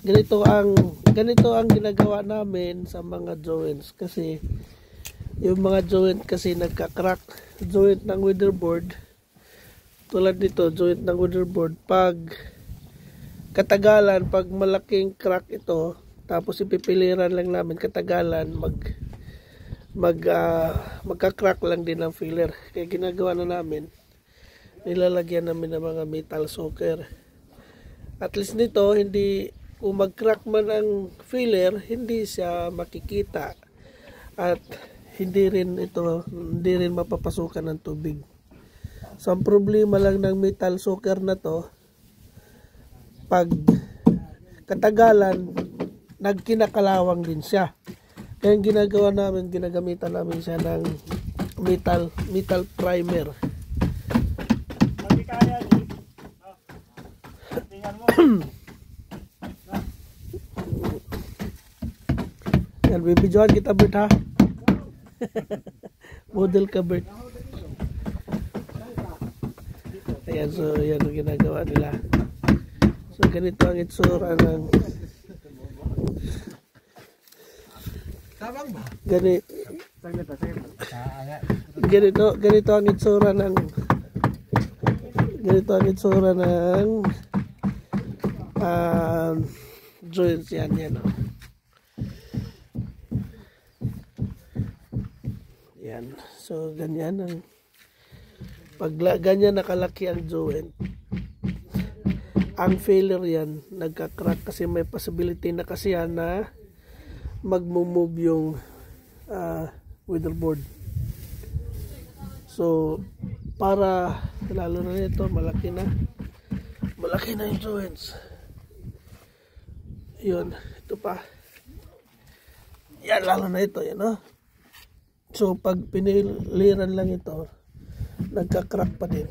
ganito ang ginagawa namin sa mga joints kasi yung mga joint kasi nagka-crack. Joint ng weatherboard tulad nito, joint ng weatherboard, pag katagalan, pag malaking crack ito, tapos ipipiliran lang namin, katagalan magka-crack lang din ang filler. Kaya ginagawa na namin, nilalagyan namin ng mga metal soaker. At least nito, hindi, kung mag-crack man ang filler, hindi siya makikita at hindi rin mapapasukan ng tubig. So ang problema lang ng metal soaker na to, pag katagalan, nagkinakalawang din siya. Kaya yung ginagawa namin, ginagamitan namin siya ng metal primer. Yan, bibidyohan kita, Bert, ha? Model ka, Bert. Ayan, so yan ang ginagawa nila. So ganito ang itsura ng ganito ang itsura ng joints yan oh. Yan, so ganyan ang pag ganyan nakalaki ang joint, ang failure yan, nagka-crack kasi may possibility na kasi yan na mag-move yung weatherboard. So para lalo na nito, malaki na yung joints. Yun, ito pa. Yan, lalo na ito, yan, no? So pag piniliran lang ito, nagka-crack pa din.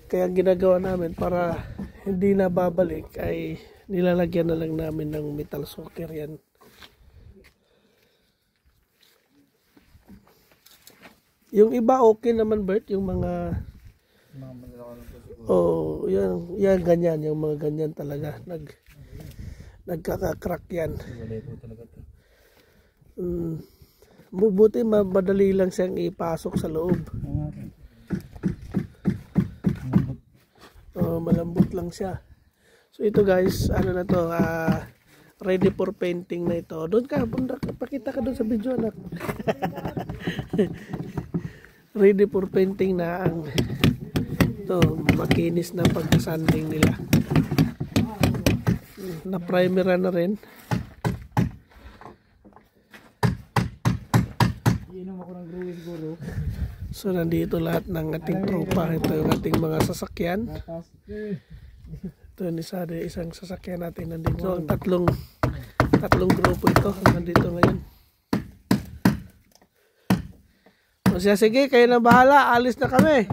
Kaya ang ginagawa namin para hindi na babalik ay nilalagyan na lang namin ng metal soaker yan. Yung iba okay naman, Bert, yung mga yan ganyan, yung mga ganyan talaga nagkaka-crack yan. Buti madali lang siyang ipasok sa loob. Malambot lang siya. So ito guys, ano na to, ready for painting na ito. Doon ka, pakita ka doon sa video, anak. Ready for painting na ang ito, makinis na pagka-sanding nila. Na primer na rin. So nandito lahat ng ating tropa. Ito yung ating mga sasakyan. Ito yung isang sasakyan natin nandito. Ang tatlong grupo ito nandito ngayon. O siya, sige, kayo na bahala. Alis na kami.